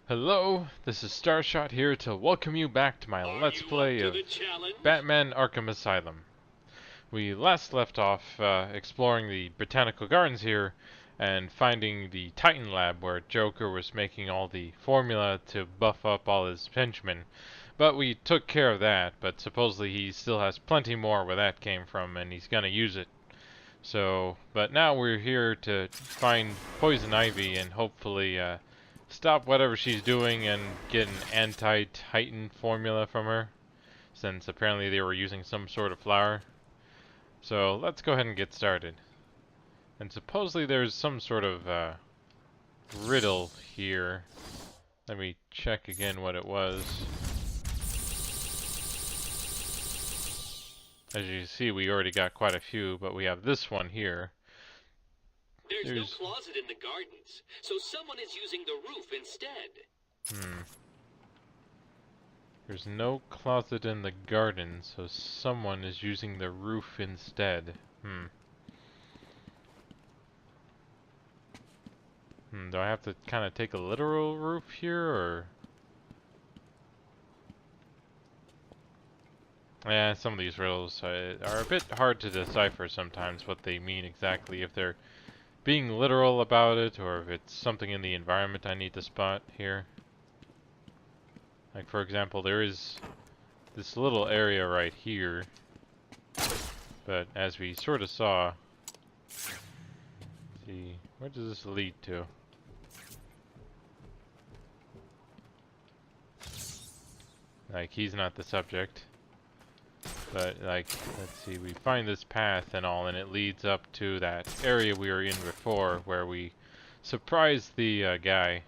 Hello, this is Starshot here to welcome you back to my Let's Play of Batman Arkham Asylum. We last left off exploring the botanical gardens here and finding the Titan lab where Joker was making all the formula to buff up all his henchmen. But we took care of that, but supposedly he still has plenty more where that came from and he's gonna use it. So, but now we're here to find Poison Ivy and hopefully stop whatever she's doing and get an anti-Titan formula from her, since apparently they were using some sort of flower. So let's go ahead and get started. And supposedly there's some sort of riddle here. Let me check again what it was. As you see, we already got quite a few, but we have this one here. There's no closet in the gardens, so someone is using the roof instead. There's no closet in the garden, so someone is using the roof instead. Do I have to kind of take a literal roof here, or? Yeah, some of these riddles are a bit hard to decipher sometimes what they mean exactly, if they're being literal about it, or if it's something in the environment I need to spot here. Like, for example, there is this little area right here, but as we sort of saw, see, where does this lead to? Like, he's not the subject. But, like, let's see, we find this path and all, and it leads up to that area we were in before, where we surprised the guy.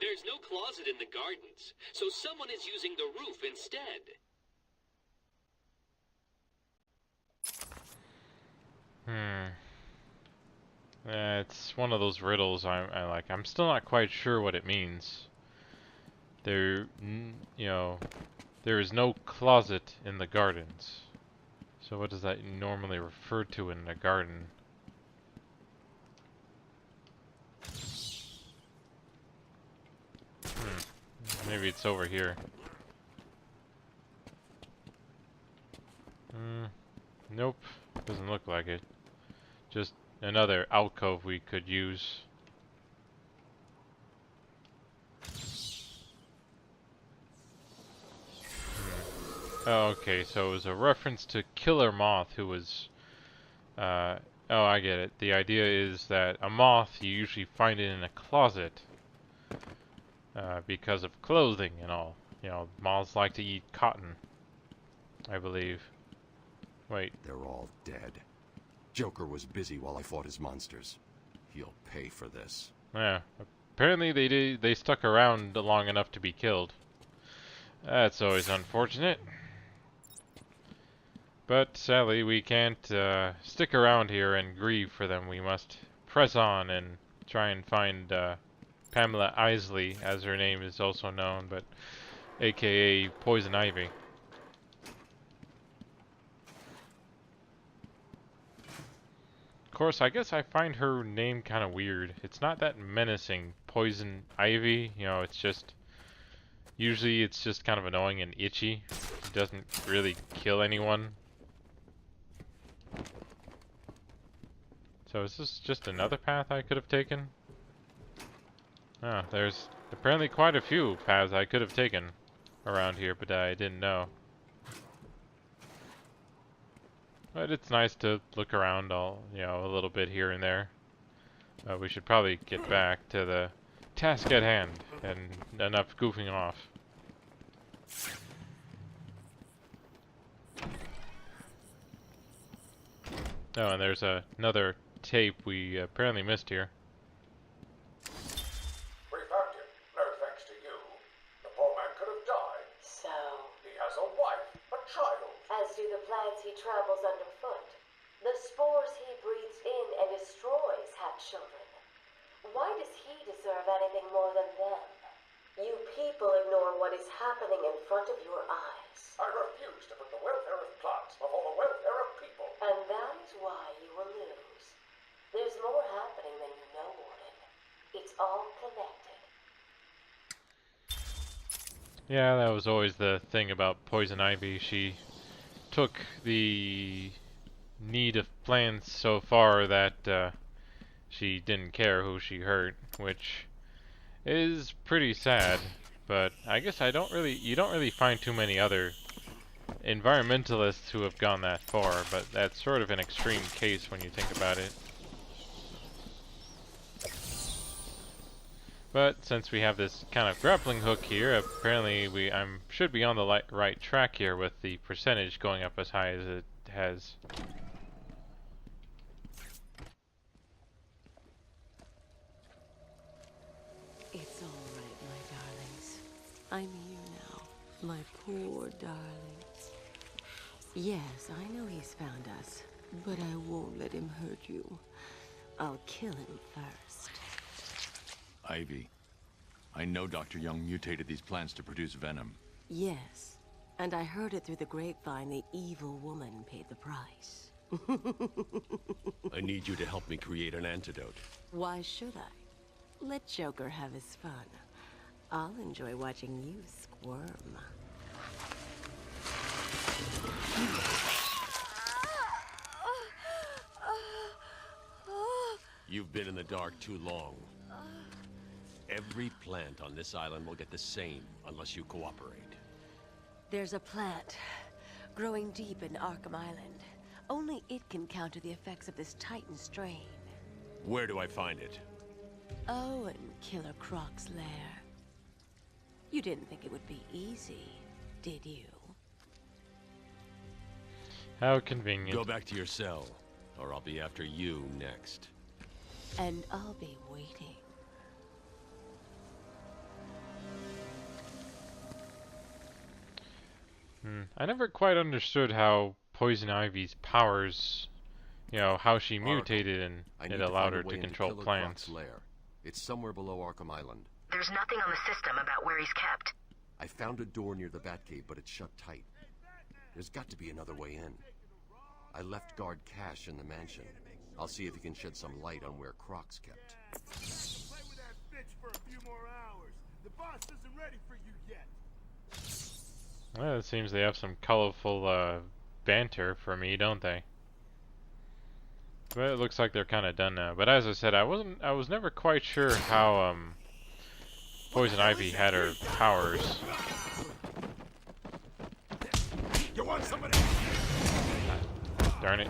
There's no closet in the gardens, so someone is using the roof instead. It's one of those riddles I'm still not quite sure what it means. There, you know, there is no closet in the gardens. So what does that normally refer to in a garden? Maybe it's over here. Nope, doesn't look like it. Just another alcove we could use. Oh, okay, so it was a reference to Killer Moth, who was, oh, I get it. The idea is that a moth, you usually find it in a closet, because of clothing and all. You know, moths like to eat cotton, I believe. Wait. They're all dead. Joker was busy while I fought his monsters. He'll pay for this. Yeah, apparently they stuck around long enough to be killed. That's always unfortunate. But sadly, we can't stick around here and grieve for them. We must press on and try and find Pamela Isley, as her name is also known, but aka Poison Ivy. Of course, I guess I find her name kind of weird. It's not that menacing. Poison Ivy, you know, it's just... Usually it's just kind of annoying and itchy. It doesn't really kill anyone. So is this just another path I could have taken? Oh, there's apparently quite a few paths I could have taken around here, but I didn't know. But it's nice to look around a little bit here and there. We should probably get back to the task at hand and enough goofing off. Oh, and there's another tape we apparently missed here. We found him. No thanks to you. The poor man could have died. So, He has a wife, a child. as do the plants he tramples underfoot. The spores he breathes in and destroys have children. Why does he deserve anything more than them? You people ignore what is happening in front of your eyes. I refuse to put the welfare of plants before the welfare of people. And that is why you will lose. There's more happening than you know, Warden. It's all connected. Yeah, that was always the thing about Poison Ivy. She took the need of plants so far that she didn't care who she hurt, which is pretty sad. But I guess you don't really find too many other environmentalists who have gone that far, but that's sort of an extreme case when you think about it. But since we have this kind of grappling hook here, apparently I should be on the right track here with the percentage going up as high as it has. It's all right, my darlings. I'm here now, my poor darlings. Yes, I know he's found us, but I won't let him hurt you. I'll kill him first. Ivy, I know Dr. Young mutated these plants to produce venom. Yes, and I heard it through the grapevine the evil woman paid the price. I need you to help me create an antidote. Why should I? Let Joker have his fun. I'll enjoy watching you squirm. You've been in the dark too long. Every plant on this island will get the same unless you cooperate. There's a plant growing deep in Arkham Island. Only it can counter the effects of this Titan strain. Where do I find it? Oh, in Killer Croc's lair. You didn't think it would be easy, did you? How convenient. Go back to your cell, or I'll be after you next. And I'll be waiting. I never quite understood how Poison Ivy's powers, how she mutated and it allowed her to control plants. Lair. It's somewhere below Arkham Island. There's nothing on the system about where he's kept. I found a door near the Batcave, but it's shut tight. There's got to be another way in. I left guard Cash in the mansion. I'll see if he can shed some light on where Croc's kept. Play with that bitch for a few more hours. The boss isn't ready for you yet. Well, it seems they have some colorful banter for me, don't they? But it looks like they're kind of done now. But as I said, I was never quite sure how Poison Ivy had her powers. You want somebody? Darn it.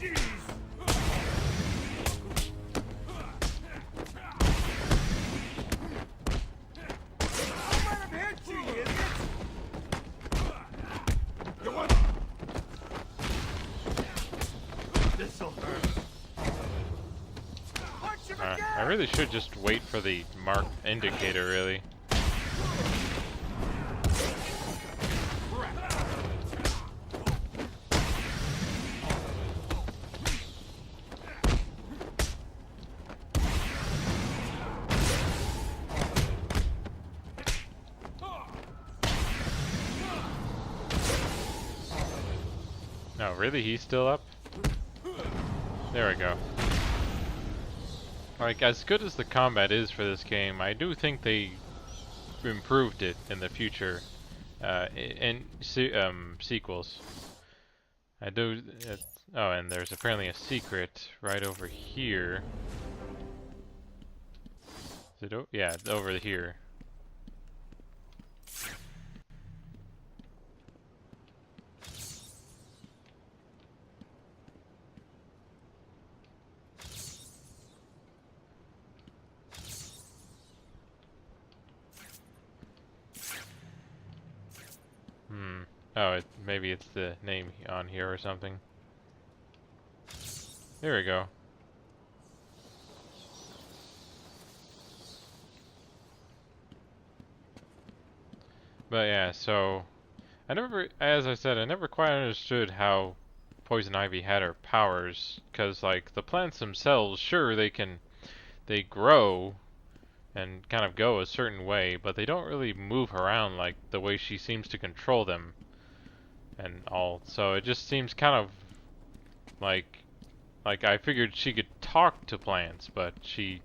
Jeez. Don't let him hit you, you idiot. You want? This'll hurt. Punch him again. I really should just wait for the marked indicator, really. No, really? He's still up? There we go. Like, as good as the combat is for this game, I do think they improved it in the future in sequels. I do. Oh, and there's apparently a secret right over here. Is it? Yeah, it's over here. Oh, maybe it's the name on here or something. There we go. But yeah, so as I said, I never quite understood how Poison Ivy had her powers, because like the plants themselves, sure they grow and kind of go a certain way, but they don't really move around like the way she seems to control them and all. So it just seems kind of like I figured she could talk to plants, but she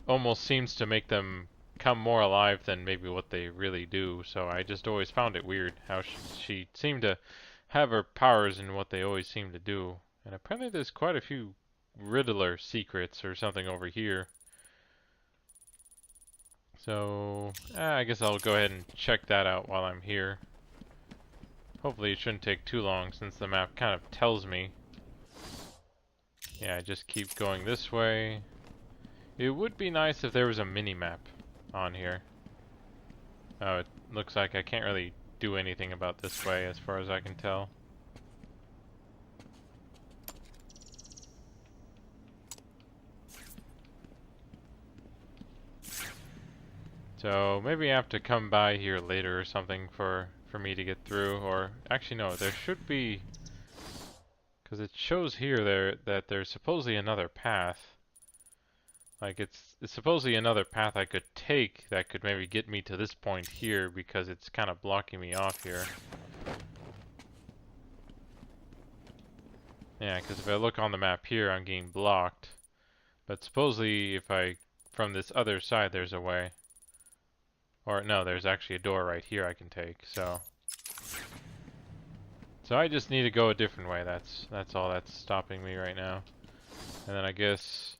almost seems to make them come more alive than maybe what they really do. So I just always found it weird how she seemed to have her powers in what they always seem to do. And apparently there's quite a few Riddler secrets or something over here. So I guess I'll go ahead and check that out while I'm here. Hopefully it shouldn't take too long since the map kind of tells me. Yeah, I just keep going this way. It would be nice if there was a mini-map on here. Oh, it looks like I can't really do anything about this way as far as I can tell. So maybe I have to come by here later or something for me to get through, or actually no, there should be, because it shows here that there's supposedly another path. Like it's supposedly another path I could take that could maybe get me to this point here, because it's kind of blocking me off here. Yeah, because if I look on the map here, I'm getting blocked. But supposedly if from this other side there's a way. Or no, there's actually a door right here I can take, so I just need to go a different way. That's all that's stopping me right now. And then I guess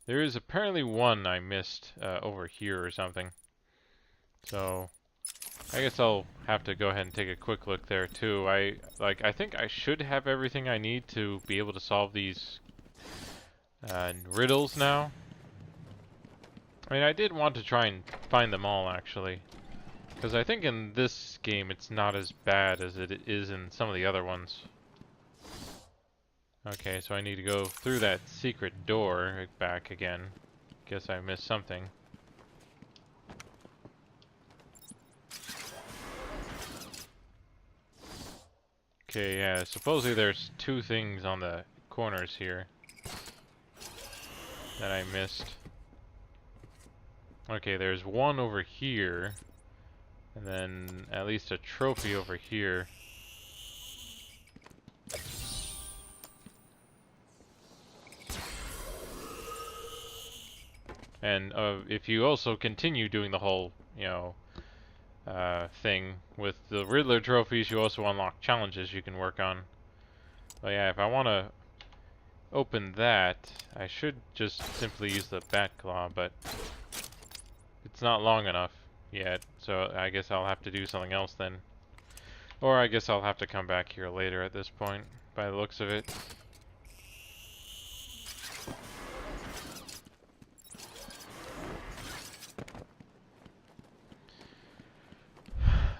there is apparently one I missed over here or something. So I guess I'll have to go ahead and take a quick look there too. I think I should have everything I need to be able to solve these riddles now. I mean, I did want to try and find them all, actually. Because I think in this game it's not as bad as it is in some of the other ones. Okay, so I need to go through that secret door back again. Guess I missed something. Okay, yeah, supposedly there's two things on the corners here that I missed. Okay, there's one over here, and then at least a trophy over here. And if you also continue doing the whole, thing with the Riddler trophies, you also unlock challenges you can work on. But yeah, if I want to open that, I should just simply use the bat claw, but it's not long enough yet, so I guess I'll have to do something else then. Or I guess I'll have to come back here later at this point, by the looks of it.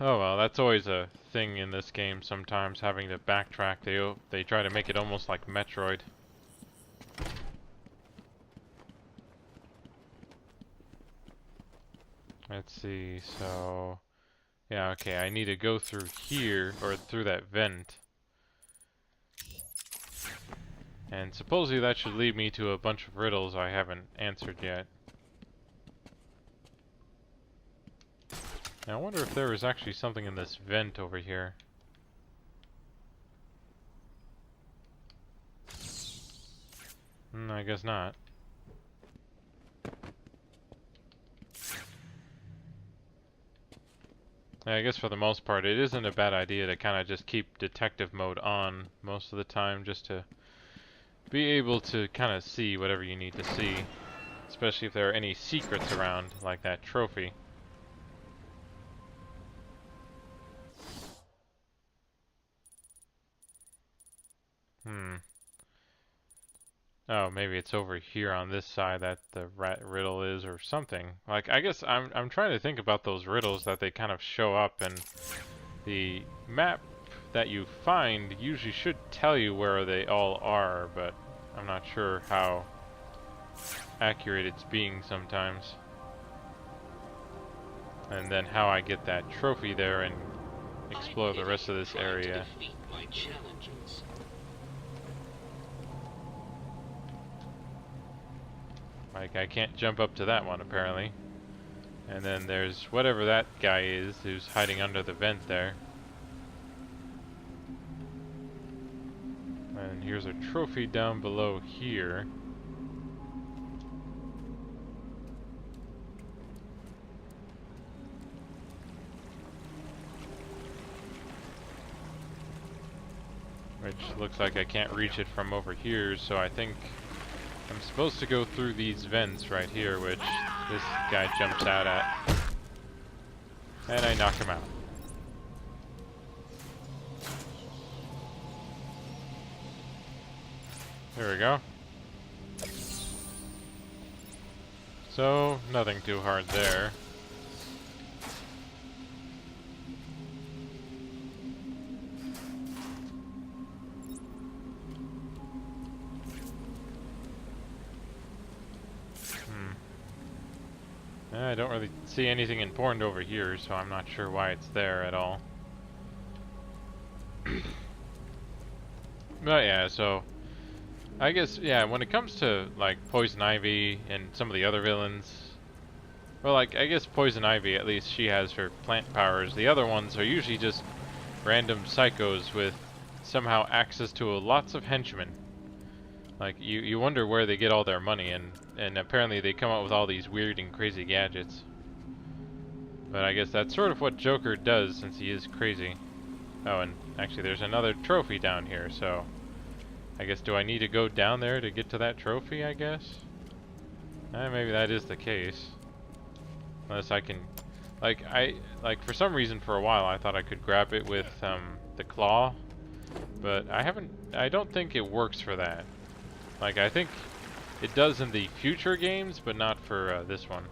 Oh well, that's always a thing in this game sometimes, having to backtrack. They try to make it almost like Metroid. Let's see, so yeah, okay, I need to go through here, or through that vent. And supposedly that should lead me to a bunch of riddles I haven't answered yet. Now I wonder if there was actually something in this vent over here. I guess not. Yeah, I guess for the most part it isn't a bad idea to kind of just keep detective mode on most of the time, just to be able to kind of see whatever you need to see. Especially if there are any secrets around, like that trophy. Oh, maybe it's over here on this side that the rat riddle is, or something. Like, I guess I'm trying to think about those riddles that they kind of show up, and the map that you find usually should tell you where they all are, but I'm not sure how accurate it's being sometimes. And then how I get that trophy there and explore the rest of this area. Like, I can't jump up to that one, apparently. And then there's whatever that guy is who's hiding under the vent there. And here's a trophy down below here. Which looks like I can't reach it from over here, so I think I'm supposed to go through these vents right here, which this guy jumps out at. And I knock him out. There we go. So, nothing too hard there. I don't really see anything important over here, so I'm not sure why it's there at all. But yeah, so I guess, yeah, when it comes to like Poison Ivy and some of the other villains, well, like, I guess Poison Ivy, at least she has her plant powers. The other ones are usually just random psychos with somehow access to lots of henchmen. Like, you wonder where they get all their money, and apparently they come up with all these weird and crazy gadgets. But I guess that's sort of what Joker does, since he is crazy. Oh, and actually there's another trophy down here, so I guess, do I need to go down there to get to that trophy, I guess? Maybe that is the case. Unless I can, like, for some reason for a while I thought I could grab it with the claw, but I don't think it works for that. Like, I think it does in the future games, but not for this one.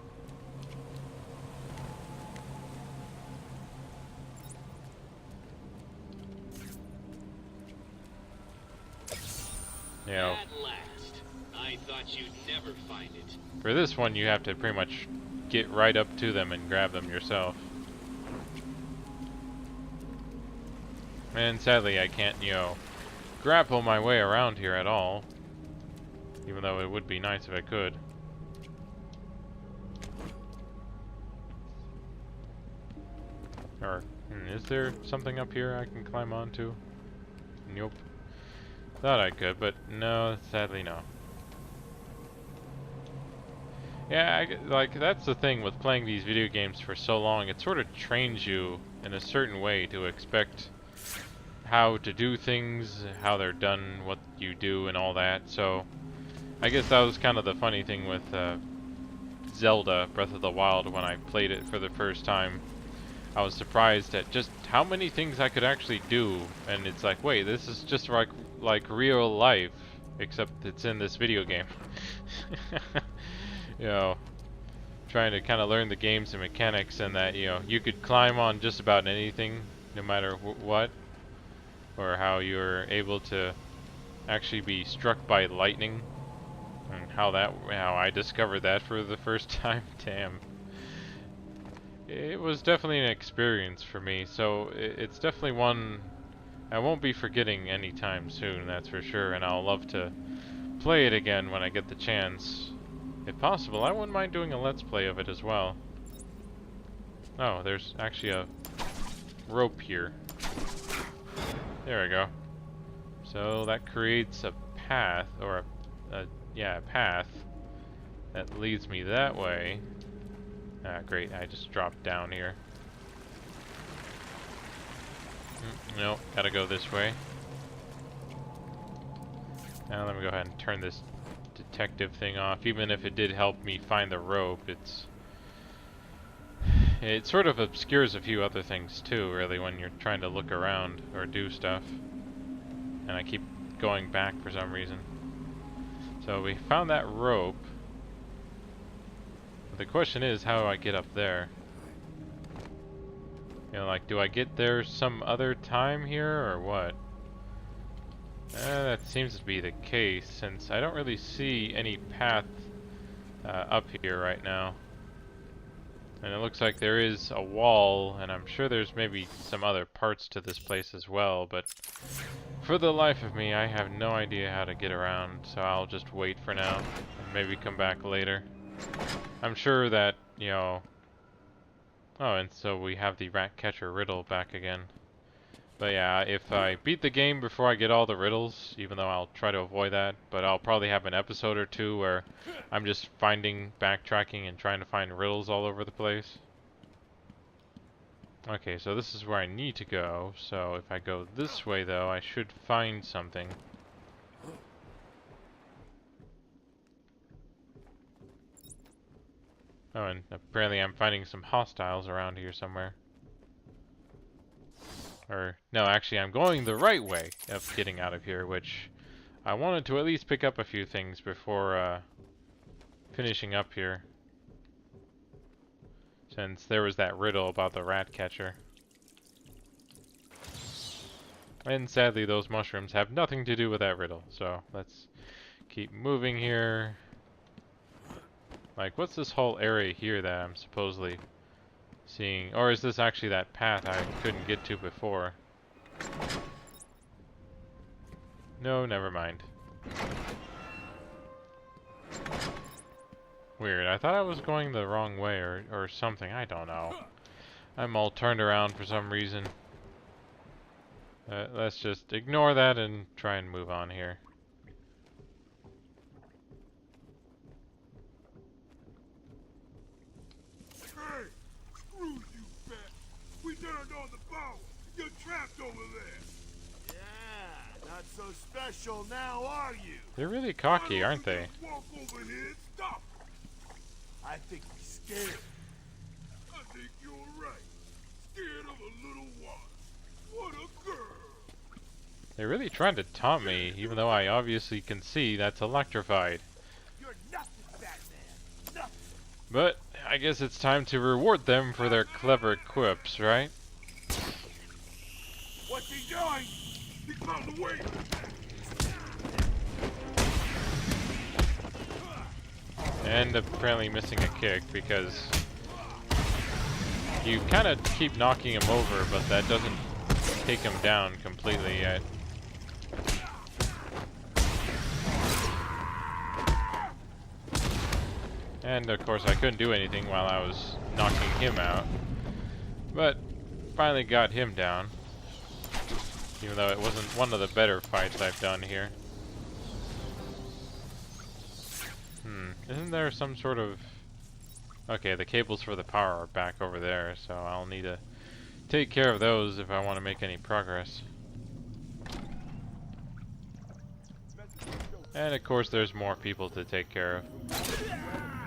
You know, At last. I thought you'd never find it. for this one you have to pretty much get right up to them and grab them yourself. And sadly I can't, you know, grapple my way around here at all. Even though it would be nice if I could. Or, is there something up here I can climb onto? Nope. Thought I could, but no, sadly no. Yeah, like, that's the thing with playing these video games for so long. It sort of trains you in a certain way to expect how to do things, how they're done, what you do, and all that. So I guess that was kind of the funny thing with Zelda Breath of the Wild. When I played it for the first time, I was surprised at just how many things I could actually do, and it's like, wait, this is just like real life, except it's in this video game. You know, trying to kind of learn the games and mechanics, and that, you know, you could climb on just about anything, no matter what, or how you're able to actually be struck by lightning. And how I discovered that for the first time. Damn. It was definitely an experience for me, so it's definitely one I won't be forgetting anytime soon, that's for sure, and I'll love to play it again when I get the chance. If possible, I wouldn't mind doing a let's play of it as well. Oh, there's actually a rope here. There we go. So that creates a path, or a path that leads me that way. Ah, great, I just dropped down here. Nope, gotta go this way. Now let me go ahead and turn this detective thing off. Even if it did help me find the rope, it sort of obscures a few other things too, really, when you're trying to look around or do stuff. And I keep going back for some reason. So we found that rope. The question is, how do I get up there? You know, like, do I get there some other time here, or what? That seems to be the case, since I don't really see any path up here right now. And it looks like there is a wall, and I'm sure there's maybe some other parts to this place as well, but For the life of me, I have no idea how to get around, so I'll just wait for now and maybe come back later. I'm sure that, you know... Oh, and so we have the rat catcher riddle back again. But yeah, if I beat the game before I get all the riddles, even though I'll try to avoid that, but I'll probably have an episode or two where I'm just backtracking and trying to find riddles all over the place. Okay, so this is where I need to go, so if I go this way though, I should find something. Oh, and apparently I'm finding some hostiles around here somewhere. Or, no, actually I'm going the right way of getting out of here, which I wanted to at least pick up a few things before finishing up here. Since there was that riddle about the rat catcher. And sadly those mushrooms have nothing to do with that riddle, so let's keep moving here. Like, what's this whole area here that I'm supposedly seeing? Or is this actually that path I couldn't get to before? No, never mind. Weird, I thought I was going the wrong way or something, I don't know. I'm all turned around for some reason. Let's just ignore that and try and move on here. Hey, screw you, Bat. We turned on the power. You're trapped over there. Yeah, not so special now, are you? They're really cocky, aren't they? Walk over here and stop. I think he's scared. I think you're right. Scared of a little one. What a girl. They're really trying to taunt me, even though I obviously can see that's electrified. You're nothing, Batman. Nothing. But I guess it's time to reward them for their clever quips, right? What's he doing? He's on the way. And apparently missing a kick because you kind of keep knocking him over, but that doesn't take him down completely yet. And of course I couldn't do anything while I was knocking him out. But finally got him down. Even though it wasn't one of the better fights I've done here. Isn't there some sort of... Okay, the cables for the power are back over there, so I'll need to take care of those if I want to make any progress. And of course there's more people to take care of.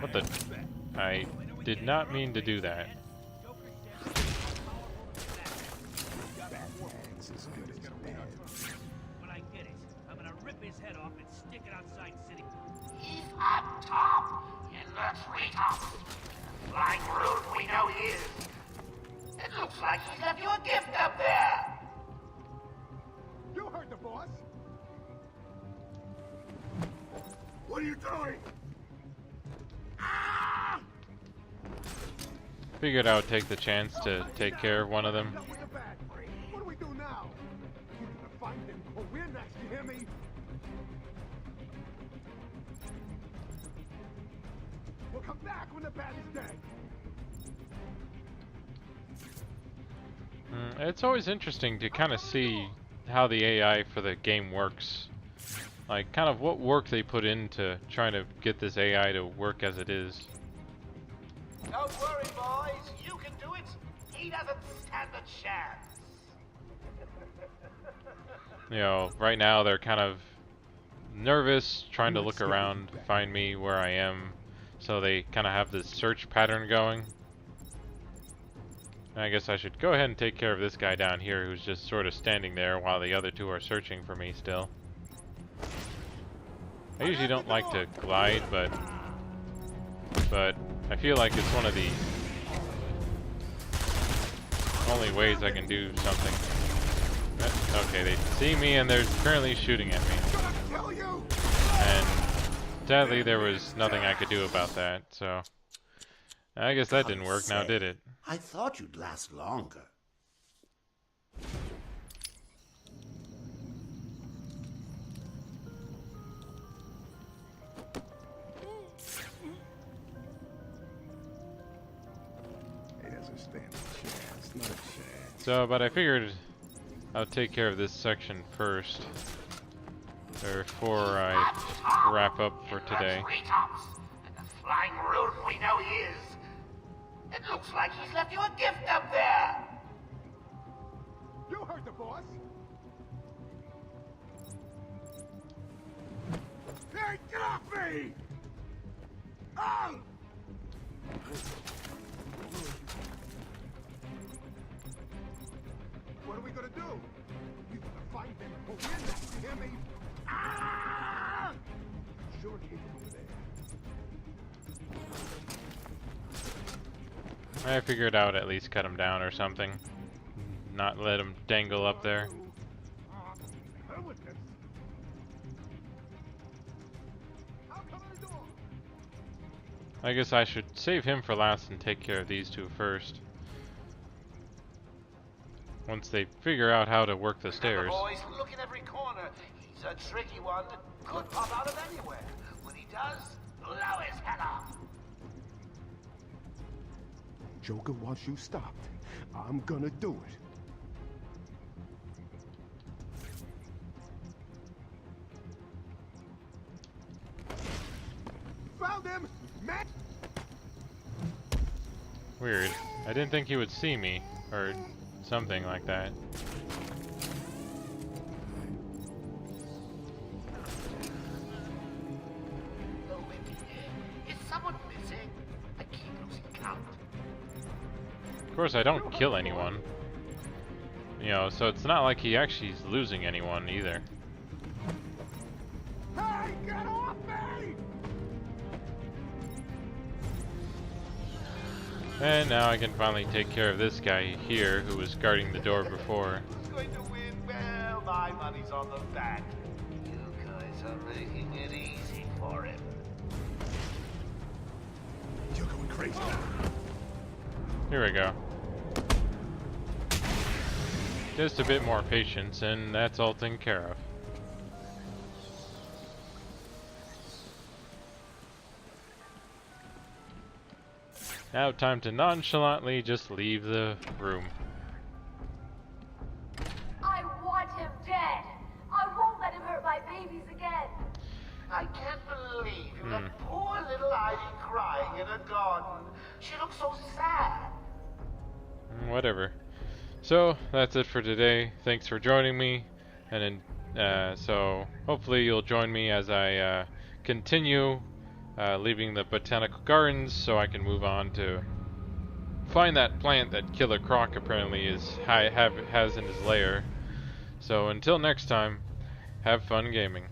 What the... I did not mean to do that. When I get it, I'm gonna rip his head off and stick it outside city. He's up top in the treetops. Like Groot, we know he is. It looks like he's left you a gift up there. You heard the boss. What are you doing? Ah! Figured I would take the chance to take care of one of them. What do we do now? We're gonna find him, or we're next, you hear me? We'll come back when the bat is dead. It's always interesting to kind of see how the AI for the game works. Like, kind of what work they put into trying to get this AI to work as it is. Don't worry, boys. You can do it. He doesn't stand a chance. You know, right now they're kind of nervous, trying to look around, find me where I am. So they kind of have this search pattern going. And I guess I should go ahead and take care of this guy down here who's just sort of standing there while the other two are searching for me still. I usually don't like to glide, but I feel like it's one of the only ways I can do something. Okay, they see me and they're currently shooting at me. And sadly there was nothing I could do about that, so I guess that didn't work now, did it? I thought you'd last longer. stand a chance. Not a chance. So, but I figured I'll take care of this section first, before I wrap up for today. Treetops, and the flying rodent we know he is. It looks like he's left you a gift up there. You heard the boss. Hey, get off me! Oh! What are we gonna do? We gonna find them and go in, you hear me? Ah! Sure he ain't over there. I figured out at least cut him down or something. Not let him dangle up there. Hell with this. How come I do? I guess I should save him for last and take care of these two first. Once they figure out how to work the stairs. Boys, look in every corner. He's a tricky one. Could pop out of anywhere. When he does, blow his head off. Joker wants you stopped. I'm gonna do it. Found him! Man! Weird. I didn't think he would see me, or something like that. Is someone missing? I keep losing count. Of course, I don't kill anyone. You know, so it's not like he actually is losing anyone either. Hey, get off me! And now I can finally take care of this guy here who was guarding the door before. Who's going to win? Well, my money's on the bat. You guys are making it easy for him. You're going crazy now. Here we go. Just a bit more patience and that's all taken care of. Now time to nonchalantly just leave the room. I want him dead. I won't let him hurt my babies again. I can't believe you left poor little Ivy crying in a garden. She looks so sad. Whatever. So that's it for today. Thanks for joining me, and so hopefully you'll join me as I continue leaving the botanical gardens, so I can move on to find that plant that Killer Croc apparently has in his lair. So until next time, have fun gaming.